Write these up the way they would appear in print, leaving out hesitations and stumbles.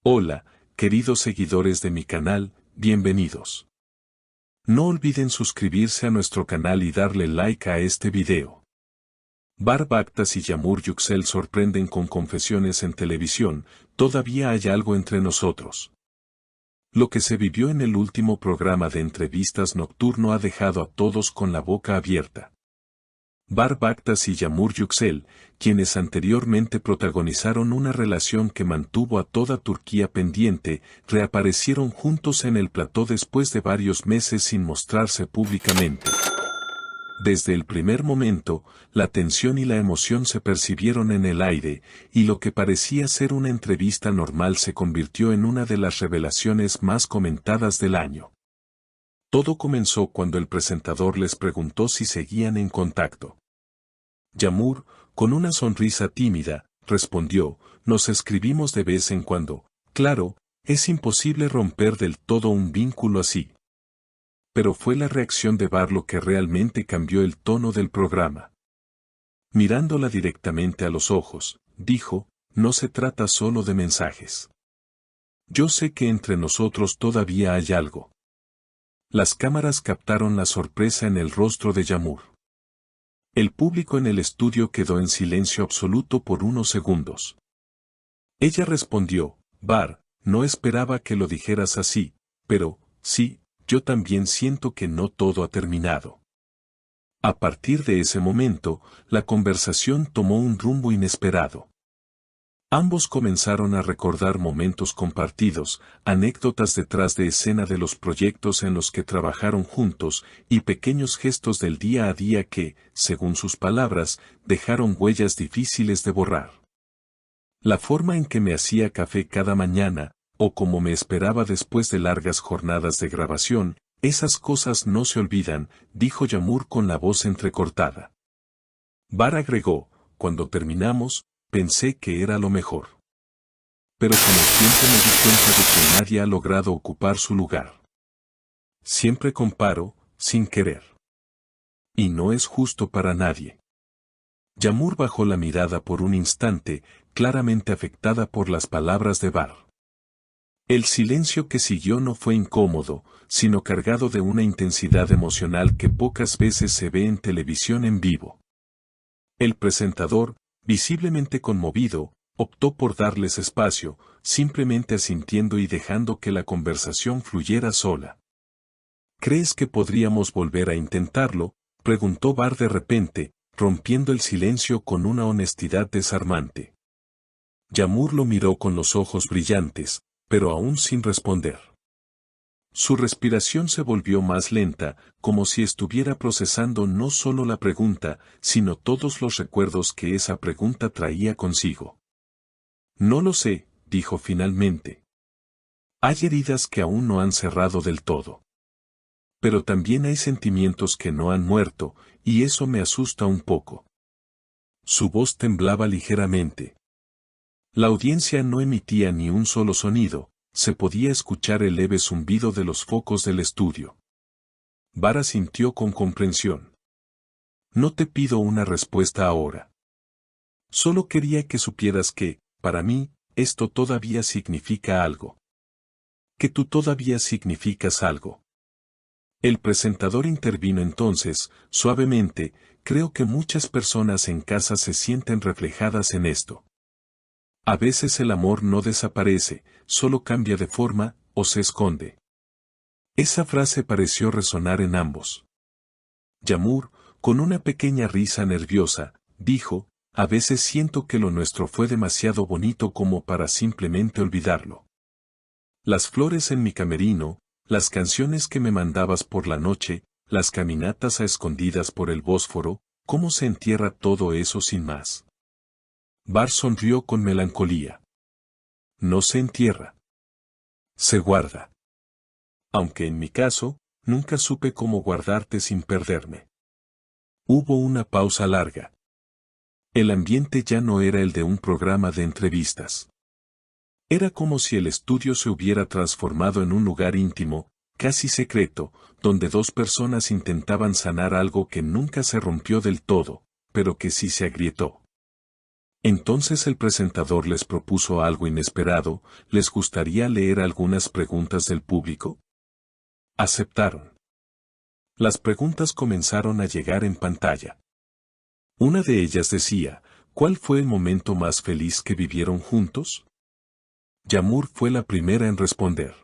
Hola, queridos seguidores de mi canal, bienvenidos. No olviden suscribirse a nuestro canal y darle like a este video. Bar Bakhtas y Yağmur Yüksel sorprenden con confesiones en televisión, todavía hay algo entre nosotros. Lo que se vivió en el último programa de entrevistas nocturno ha dejado a todos con la boca abierta. Bar Bakhtas y Yağmur Yüksel, quienes anteriormente protagonizaron una relación que mantuvo a toda Turquía pendiente, reaparecieron juntos en el plató después de varios meses sin mostrarse públicamente. Desde el primer momento, la tensión y la emoción se percibieron en el aire, y lo que parecía ser una entrevista normal se convirtió en una de las revelaciones más comentadas del año. Todo comenzó cuando el presentador les preguntó si seguían en contacto. Yağmur, con una sonrisa tímida, respondió, nos escribimos de vez en cuando, claro, es imposible romper del todo un vínculo así. Pero fue la reacción de Bar lo que realmente cambió el tono del programa. Mirándola directamente a los ojos, dijo, no se trata solo de mensajes. Yo sé que entre nosotros todavía hay algo. Las cámaras captaron la sorpresa en el rostro de Yağmur. El público en el estudio quedó en silencio absoluto por unos segundos. Ella respondió, Bar, no esperaba que lo dijeras así, pero, sí, yo también siento que no todo ha terminado. A partir de ese momento, la conversación tomó un rumbo inesperado. Ambos comenzaron a recordar momentos compartidos, anécdotas detrás de escena de los proyectos en los que trabajaron juntos, y pequeños gestos del día a día que, según sus palabras, dejaron huellas difíciles de borrar. La forma en que me hacía café cada mañana, o como me esperaba después de largas jornadas de grabación, esas cosas no se olvidan, dijo Yağmur con la voz entrecortada. Bar agregó, cuando terminamos, pensé que era lo mejor. Pero con el tiempo me di cuenta de que nadie ha logrado ocupar su lugar. Siempre comparo, sin querer. Y no es justo para nadie. Yağmur bajó la mirada por un instante, claramente afectada por las palabras de Bar. El silencio que siguió no fue incómodo, sino cargado de una intensidad emocional que pocas veces se ve en televisión en vivo. El presentador, visiblemente conmovido, optó por darles espacio, simplemente asintiendo y dejando que la conversación fluyera sola. ¿Crees que podríamos volver a intentarlo?, preguntó Bar de repente, rompiendo el silencio con una honestidad desarmante. Yağmur lo miró con los ojos brillantes, pero aún sin responder. Su respiración se volvió más lenta, como si estuviera procesando no solo la pregunta, sino todos los recuerdos que esa pregunta traía consigo. No lo sé, dijo finalmente. Hay heridas que aún no han cerrado del todo. Pero también hay sentimientos que no han muerto, y eso me asusta un poco. Su voz temblaba ligeramente. La audiencia no emitía ni un solo sonido. Se podía escuchar el leve zumbido de los focos del estudio. Bar asintió con comprensión. No te pido una respuesta ahora. Solo quería que supieras que, para mí, esto todavía significa algo. Que tú todavía significas algo. El presentador intervino entonces, suavemente, creo que muchas personas en casa se sienten reflejadas en esto. A veces el amor no desaparece, solo cambia de forma, o se esconde. Esa frase pareció resonar en ambos. Yağmur, con una pequeña risa nerviosa, dijo, a veces siento que lo nuestro fue demasiado bonito como para simplemente olvidarlo. Las flores en mi camerino, las canciones que me mandabas por la noche, las caminatas a escondidas por el Bósforo, ¿cómo se entierra todo eso sin más? Bar sonrió con melancolía. No se entierra. Se guarda. Aunque en mi caso, nunca supe cómo guardarte sin perderme. Hubo una pausa larga. El ambiente ya no era el de un programa de entrevistas. Era como si el estudio se hubiera transformado en un lugar íntimo, casi secreto, donde dos personas intentaban sanar algo que nunca se rompió del todo, pero que sí se agrietó. Entonces el presentador les propuso algo inesperado. ¿Les gustaría leer algunas preguntas del público? Aceptaron. Las preguntas comenzaron a llegar en pantalla. Una de ellas decía, ¿cuál fue el momento más feliz que vivieron juntos? Yamur fue la primera en responder.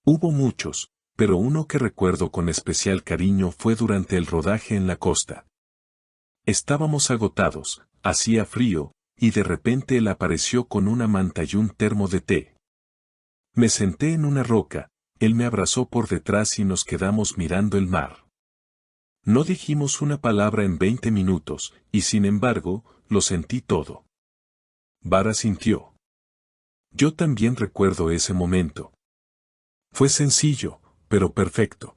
Hubo muchos, pero uno que recuerdo con especial cariño fue durante el rodaje en la costa. Estábamos agotados, hacía frío, y de repente él apareció con una manta y un termo de té. Me senté en una roca, él me abrazó por detrás y nos quedamos mirando el mar. No dijimos una palabra en 20 minutos, y sin embargo, lo sentí todo. Bar sintió. Yo también recuerdo ese momento. Fue sencillo, pero perfecto.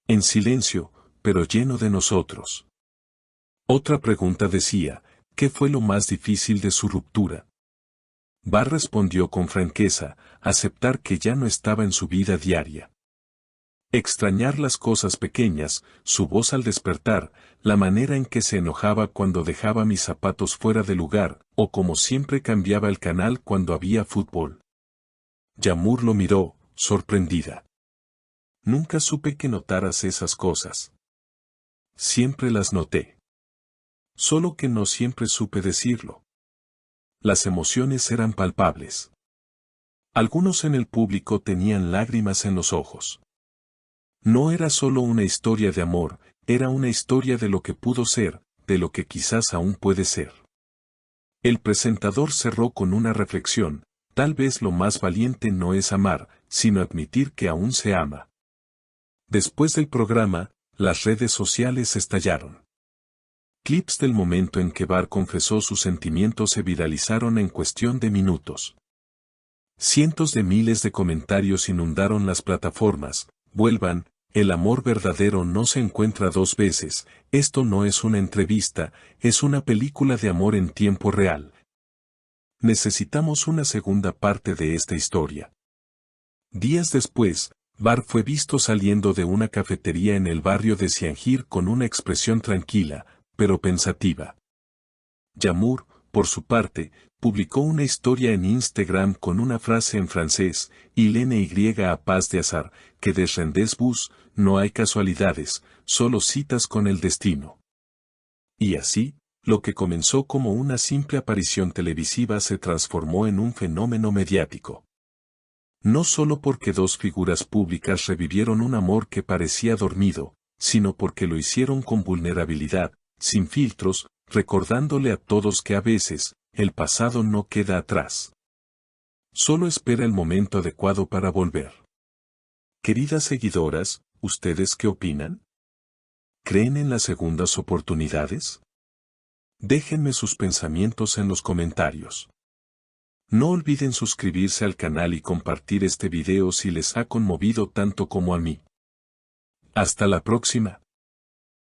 En silencio, pero lleno de nosotros. Otra pregunta decía, ¿qué fue lo más difícil de su ruptura? Bar respondió con franqueza, aceptar que ya no estaba en su vida diaria. Extrañar las cosas pequeñas, su voz al despertar, la manera en que se enojaba cuando dejaba mis zapatos fuera de lugar, o como siempre cambiaba el canal cuando había fútbol. Yamur lo miró, sorprendida. Nunca supe que notaras esas cosas. Siempre las noté. Solo que no siempre supe decirlo. Las emociones eran palpables. Algunos en el público tenían lágrimas en los ojos. No era solo una historia de amor, era una historia de lo que pudo ser, de lo que quizás aún puede ser. El presentador cerró con una reflexión, tal vez lo más valiente no es amar, sino admitir que aún se ama. Después del programa, las redes sociales estallaron. Clips del momento en que Bar confesó sus sentimientos se viralizaron en cuestión de minutos. Cientos de miles de comentarios inundaron las plataformas. Vuelvan, el amor verdadero no se encuentra dos veces, esto no es una entrevista, es una película de amor en tiempo real. Necesitamos una segunda parte de esta historia. Días después, Bar fue visto saliendo de una cafetería en el barrio de Siangir con una expresión tranquila, pero pensativa. Yamur, por su parte, publicó una historia en Instagram con una frase en francés, il n'y a pas de hasard, que des rendez-vous, no hay casualidades, solo citas con el destino. Y así, lo que comenzó como una simple aparición televisiva se transformó en un fenómeno mediático. No solo porque dos figuras públicas revivieron un amor que parecía dormido, sino porque lo hicieron con vulnerabilidad, sin filtros, recordándole a todos que a veces, el pasado no queda atrás. Solo espera el momento adecuado para volver. Queridas seguidoras, ¿ustedes qué opinan? ¿Creen en las segundas oportunidades? Déjenme sus pensamientos en los comentarios. No olviden suscribirse al canal y compartir este video si les ha conmovido tanto como a mí. Hasta la próxima.